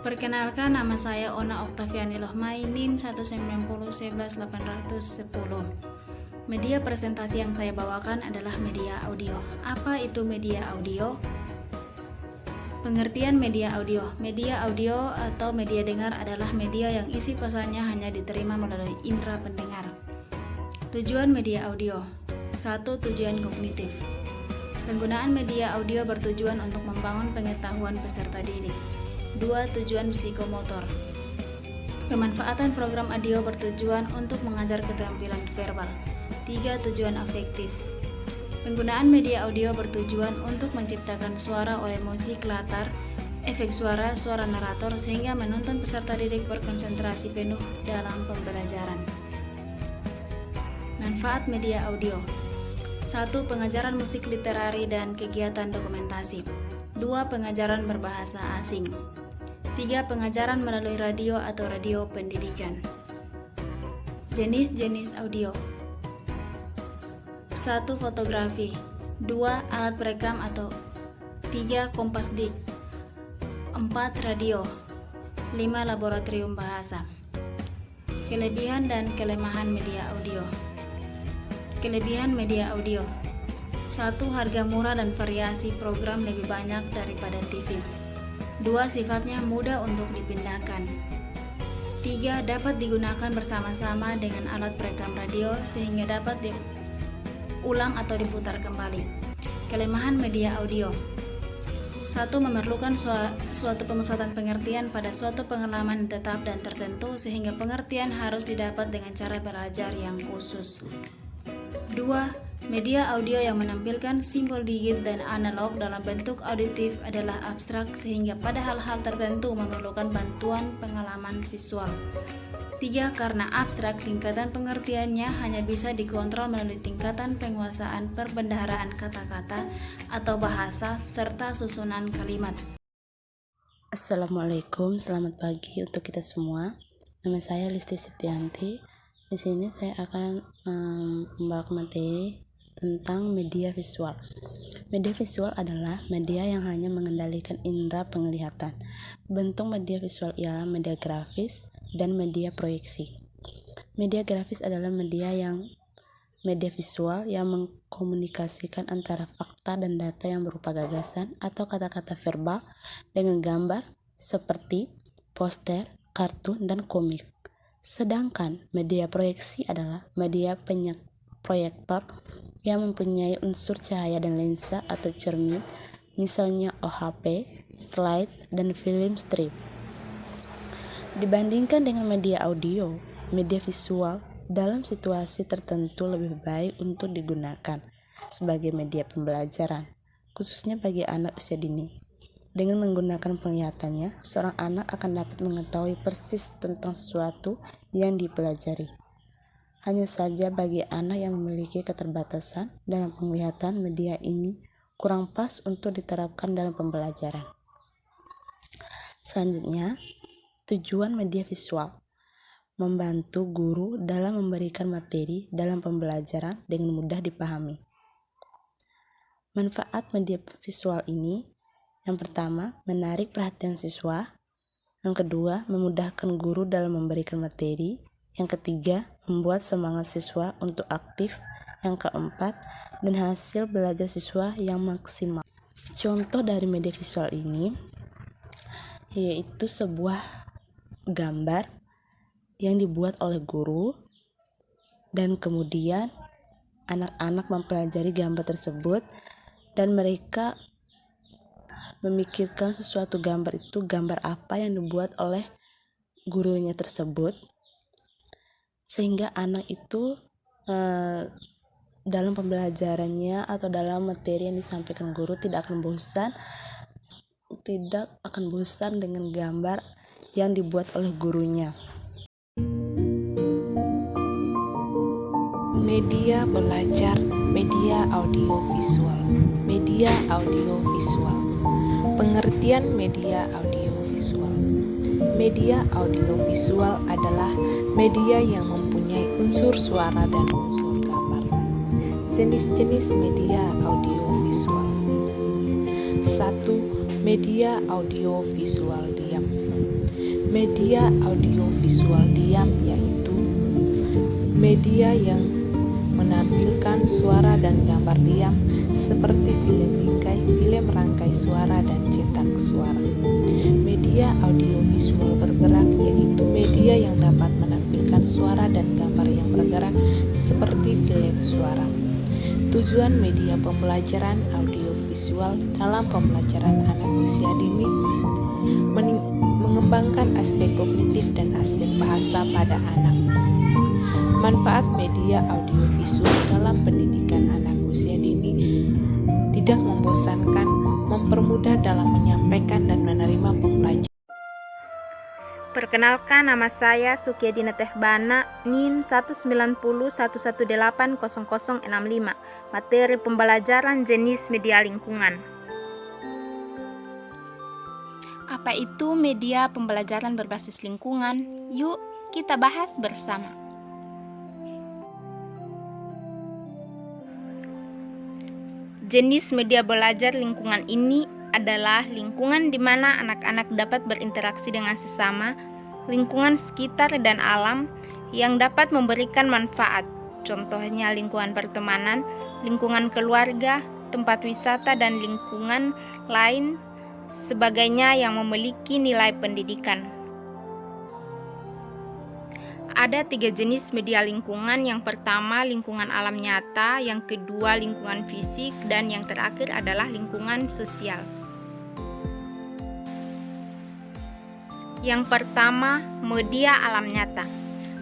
Perkenalkan, nama saya Ona Oktaviani Lohmai, NIM 190111810. Media presentasi yang saya bawakan adalah media audio. Apa itu media audio? Pengertian media audio. Media audio atau media dengar adalah media yang isi pesannya hanya diterima melalui indera pendengar. Tujuan media audio. 1. Tujuan kognitif. Penggunaan media audio bertujuan untuk membangun pengetahuan peserta didik. 2. Tujuan psikomotor. Pemanfaatan program audio bertujuan untuk mengajar keterampilan verbal. 3. Tujuan afektif. Penggunaan media audio bertujuan untuk menciptakan suara oleh musik latar, efek suara, suara narator sehingga menuntun peserta didik berkonsentrasi penuh dalam pembelajaran. Manfaat media audio. 1. Pengajaran musik literari dan kegiatan dokumentasi. 2. Pengajaran berbahasa asing. 3. Pengajaran melalui radio atau radio pendidikan. Jenis-jenis audio. 1. Fotografi. 2. Alat perekam atau 3. Kompas disc. 4. Radio. 5. Laboratorium bahasa. Kelebihan dan kelemahan media audio. Kelebihan media audio. 1. Harga murah dan variasi program lebih banyak daripada TV. 2. Sifatnya mudah untuk dipindahkan. 3. Dapat digunakan bersama-sama dengan alat perekam radio sehingga dapat diulang atau diputar kembali. Kelemahan media audio. 1. Memerlukan suatu pemusatan pengertian pada suatu pengalaman tetap dan tertentu sehingga pengertian harus didapat dengan cara belajar yang khusus. 2. Media audio yang menampilkan simbol digit dan analog dalam bentuk auditif adalah abstrak sehingga pada hal-hal tertentu memerlukan bantuan pengalaman visual. 3. Karena abstrak, tingkatan pengertiannya hanya bisa dikontrol melalui tingkatan penguasaan perbendaharaan kata-kata atau bahasa serta susunan kalimat. Assalamualaikum, selamat pagi untuk kita semua. Nama saya Listi Setianti. Di sini saya akan membawa materi tentang media visual. Media visual adalah media yang hanya mengendalikan indera penglihatan. Bentuk media visual ialah media grafis dan media proyeksi. Media grafis adalah media visual yang mengkomunikasikan antara fakta dan data yang berupa gagasan atau kata-kata verbal dengan gambar seperti poster, kartun, dan komik. Sedangkan media proyeksi adalah media proyektor yang mempunyai unsur cahaya dan lensa atau cermin, misalnya OHP, slide, dan film strip. Dibandingkan dengan media audio, media visual dalam situasi tertentu lebih baik untuk digunakan sebagai media pembelajaran, khususnya bagi anak usia dini. Dengan menggunakan penglihatannya, seorang anak akan dapat mengetahui persis tentang sesuatu yang dipelajari. Hanya saja bagi anak yang memiliki keterbatasan dalam penglihatan, media ini kurang pas untuk diterapkan dalam pembelajaran. Selanjutnya, tujuan media visual. Membantu guru dalam memberikan materi dalam pembelajaran dengan mudah dipahami. Manfaat media visual ini, yang pertama, menarik perhatian siswa. Yang kedua, memudahkan guru dalam memberikan materi. Yang ketiga, membuat semangat siswa untuk aktif. Yang keempat, dan hasil belajar siswa yang maksimal. Contoh dari media visual ini yaitu sebuah gambar yang dibuat oleh guru dan kemudian anak-anak mempelajari gambar tersebut dan mereka memikirkan sesuatu gambar itu gambar apa yang dibuat oleh gurunya tersebut, sehingga anak itu dalam pembelajarannya atau dalam materi yang disampaikan guru tidak akan bosan dengan gambar yang dibuat oleh gurunya. Media belajar, media audiovisual. Media audiovisual. Pengertian media audiovisual. Media audiovisual adalah media yang mempunyai unsur suara dan unsur gambar. Jenis-jenis media audiovisual. 1. Media audiovisual diam. Media audiovisual diam yaitu media yang menampilkan suara dan gambar diam seperti film bingkai, film rangkai suara, dan cetak suara. Media audiovisual bergerak yaitu media yang dapat menampilkan suara dan gambar yang bergerak seperti film suara. Tujuan media pembelajaran audiovisual dalam pembelajaran anak usia dini mengembangkan aspek kognitif dan aspek bahasa pada anak. Manfaat media audiovisual dalam pendidikan anak usia dini tidak membosankan, mempermudah dalam menyampaikan dan menerima pembelajaran. Perkenalkan, nama saya Sukiadina Tehbana, NIM 19011180065, materi pembelajaran jenis media lingkungan. Apa itu media pembelajaran berbasis lingkungan? Yuk kita bahas bersama. Jenis media belajar lingkungan ini adalah lingkungan di mana anak-anak dapat berinteraksi dengan sesama, lingkungan sekitar dan alam yang dapat memberikan manfaat. Contohnya lingkungan pertemanan, lingkungan keluarga, tempat wisata, dan lingkungan lain sebagainya yang memiliki nilai pendidikan. Ada 3 jenis media lingkungan. Yang pertama lingkungan alam nyata, yang kedua lingkungan fisik, dan yang terakhir adalah lingkungan sosial. Yang pertama, media alam nyata.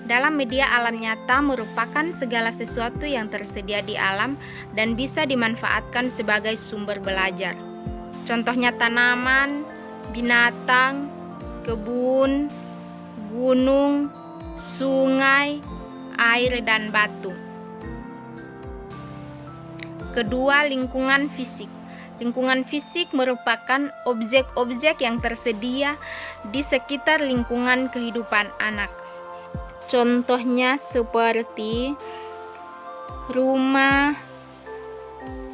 Dalam media alam nyata merupakan segala sesuatu yang tersedia di alam dan bisa dimanfaatkan sebagai sumber belajar. Contohnya tanaman, binatang, kebun, gunung, sungai, air, dan batu. Kedua, lingkungan fisik. Lingkungan fisik merupakan objek-objek yang tersedia di sekitar lingkungan kehidupan anak. Contohnya seperti rumah,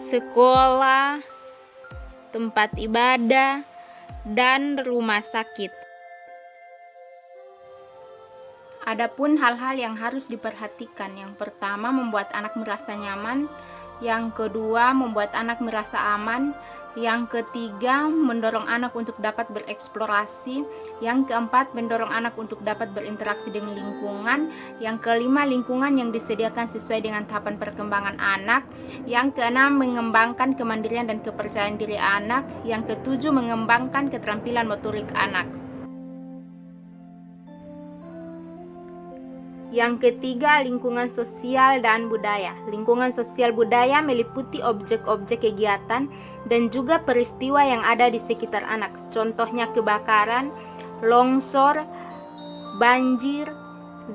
sekolah, tempat ibadah, dan rumah sakit. Adapun hal-hal yang harus diperhatikan, yang pertama membuat anak merasa nyaman, yang kedua membuat anak merasa aman, yang ketiga mendorong anak untuk dapat bereksplorasi, yang keempat mendorong anak untuk dapat berinteraksi dengan lingkungan, yang kelima lingkungan yang disediakan sesuai dengan tahapan perkembangan anak, yang keenam mengembangkan kemandirian dan kepercayaan diri anak, yang ketujuh mengembangkan keterampilan motorik anak. Yang ketiga, lingkungan sosial dan budaya. Lingkungan sosial budaya meliputi objek-objek kegiatan dan juga peristiwa yang ada di sekitar anak. Contohnya kebakaran, longsor, banjir,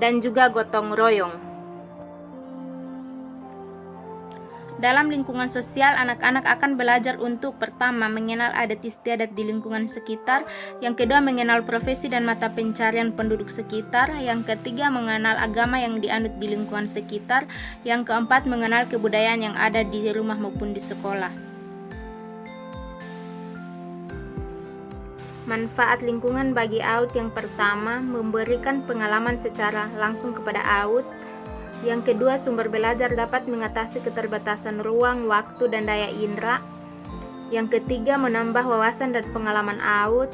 dan juga gotong royong. Dalam lingkungan sosial, anak-anak akan belajar untuk pertama, mengenal adat istiadat di lingkungan sekitar, yang kedua, mengenal profesi dan mata pencarian penduduk sekitar, yang ketiga, mengenal agama yang dianut di lingkungan sekitar, yang keempat, mengenal kebudayaan yang ada di rumah maupun di sekolah. Manfaat lingkungan bagi AUD yang pertama, memberikan pengalaman secara langsung kepada AUD. Yang kedua, sumber belajar dapat mengatasi keterbatasan ruang, waktu, dan daya indera. Yang ketiga, menambah wawasan dan pengalaman AUD.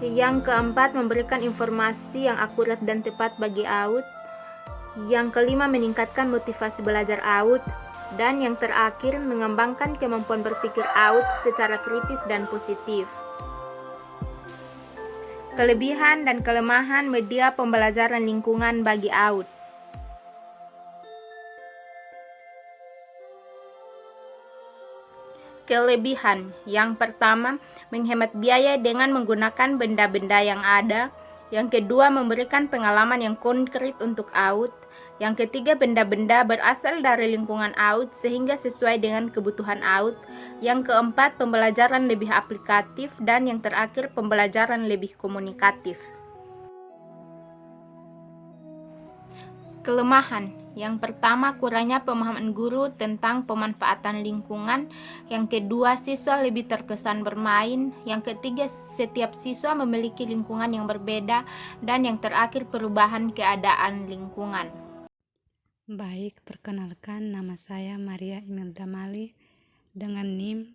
Yang keempat, memberikan informasi yang akurat dan tepat bagi AUD. Yang kelima, meningkatkan motivasi belajar AUD. Dan yang terakhir, mengembangkan kemampuan berpikir AUD secara kritis dan positif. Kelebihan dan kelemahan media pembelajaran lingkungan bagi AUD. Kelebihan yang pertama, menghemat biaya dengan menggunakan benda-benda yang ada. Yang kedua, memberikan pengalaman yang konkret untuk AUD. Yang ketiga, benda-benda berasal dari lingkungan AUD sehingga sesuai dengan kebutuhan AUD. Yang keempat, pembelajaran lebih aplikatif. Dan yang terakhir, pembelajaran lebih komunikatif. Kelemahan Yang pertama, kurangnya pemahaman guru tentang pemanfaatan lingkungan. Yang kedua, siswa lebih terkesan bermain. Yang ketiga, setiap siswa memiliki lingkungan yang berbeda. Dan yang terakhir, perubahan keadaan lingkungan. Baik, perkenalkan, nama saya Maria Imelda Mali dengan NIM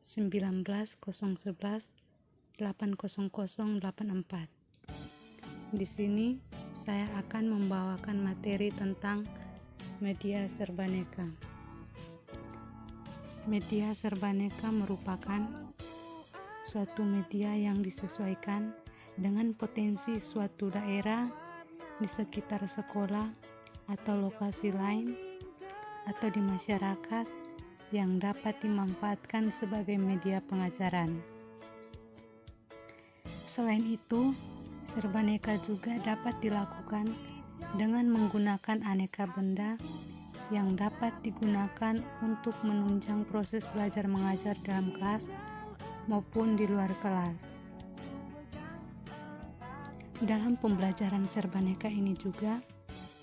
1901180084. Di sini saya akan membawakan materi tentang media serbaneka. Media serbaneka merupakan suatu media yang disesuaikan dengan potensi suatu daerah di sekitar sekolah atau lokasi lain atau di masyarakat yang dapat dimanfaatkan sebagai media pengajaran. Selain itu, serbaneka juga dapat dilakukan dengan menggunakan aneka benda yang dapat digunakan untuk menunjang proses belajar mengajar dalam kelas maupun di luar kelas. Dalam pembelajaran serbaneka ini juga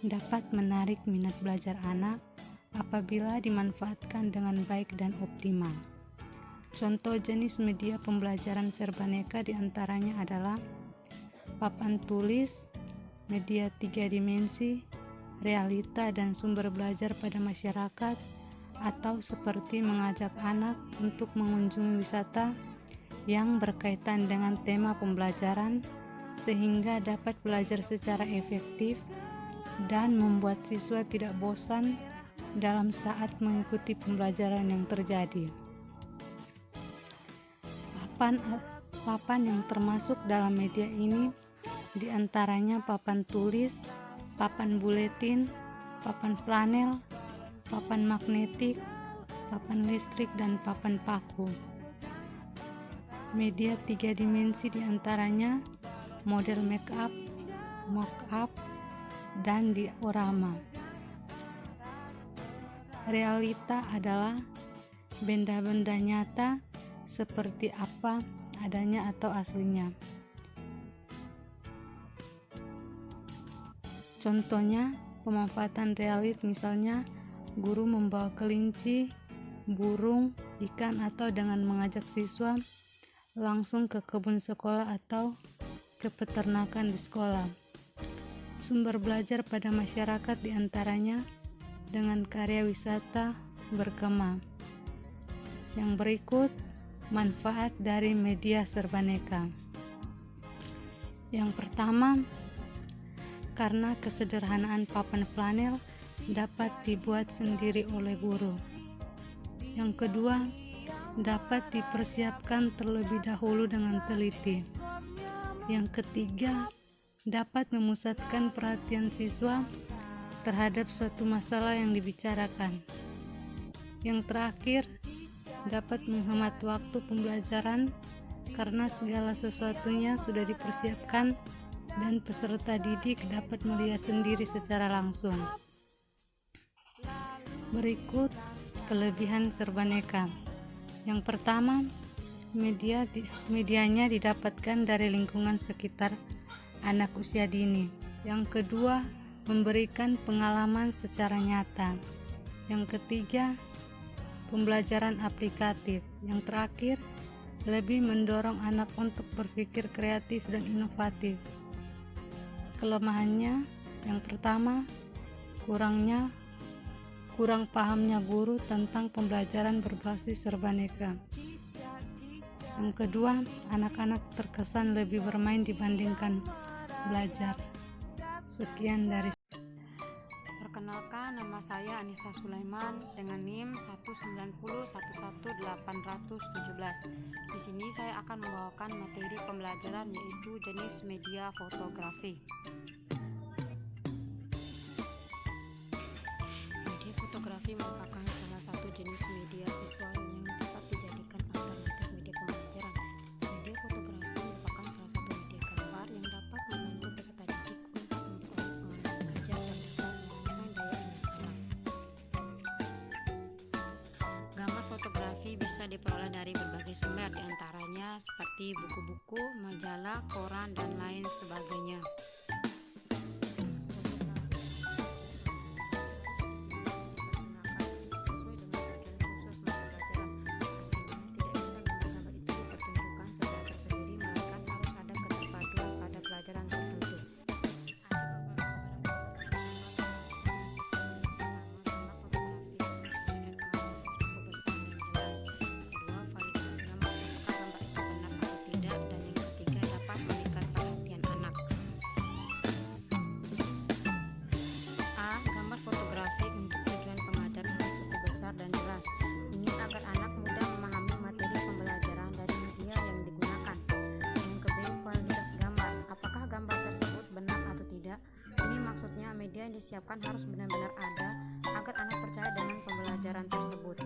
dapat menarik minat belajar anak apabila dimanfaatkan dengan baik dan optimal. Contoh jenis media pembelajaran serbaneka diantaranya adalah papan tulis, media 3 dimensi, realita dan sumber belajar pada masyarakat, atau seperti mengajak anak untuk mengunjungi wisata yang berkaitan dengan tema pembelajaran sehingga dapat belajar secara efektif dan membuat siswa tidak bosan dalam saat mengikuti pembelajaran yang terjadi. Papan yang termasuk dalam media ini diantaranya papan tulis, papan buletin, papan flanel, papan magnetik, papan listrik, dan papan paku. Media 3 dimensi diantaranya model make-up, mock-up, dan diorama. Realita adalah benda-benda nyata seperti apa adanya atau aslinya. Contohnya, pemanfaatan realit misalnya guru membawa kelinci, burung, ikan, atau dengan mengajak siswa langsung ke kebun sekolah atau ke peternakan di sekolah. Sumber belajar pada masyarakat diantaranya dengan karya wisata berkema. Yang berikut, manfaat dari media serbaneka. Yang pertama, karena kesederhanaan papan flanel dapat dibuat sendiri oleh guru. Yang kedua, dapat dipersiapkan terlebih dahulu dengan teliti. Yang ketiga, dapat memusatkan perhatian siswa terhadap suatu masalah yang dibicarakan. Yang terakhir, dapat menghemat waktu pembelajaran karena segala sesuatunya sudah dipersiapkan dan peserta didik dapat melihat sendiri secara langsung. Berikut kelebihan serbaneka. Yang pertama, medianya didapatkan dari lingkungan sekitar anak usia dini. Yang kedua, memberikan pengalaman secara nyata. Yang ketiga, pembelajaran aplikatif. Yang terakhir, lebih mendorong anak untuk berpikir kreatif dan inovatif. Kelemahannya, yang pertama, kurang pahamnya guru tentang pembelajaran berbasis serbaneka. Yang kedua, anak-anak terkesan lebih bermain dibandingkan belajar. Sekian dari Perkenalkan, nama saya Anissa Sulaiman dengan NIM 190111817. Di sini saya akan membawakan materi pembelajaran yaitu jenis media fotografi. Media fotografi merupakan salah satu jenis media visual yang dapat dijadikan alternatif media pembelajaran. Media fotografi merupakan salah satu media gambar yang dapat membantu peserta didik untuk memperoleh pengalaman belajar dan dapat merangsang daya ingat anak. Gambar fotografi bisa diperoleh dari berbagai sumber, diantaranya seperti buku-buku, majalah, koran, dan lain sebagainya. media yang disiapkan harus benar-benar ada agar anak percaya dengan pembelajaran tersebut.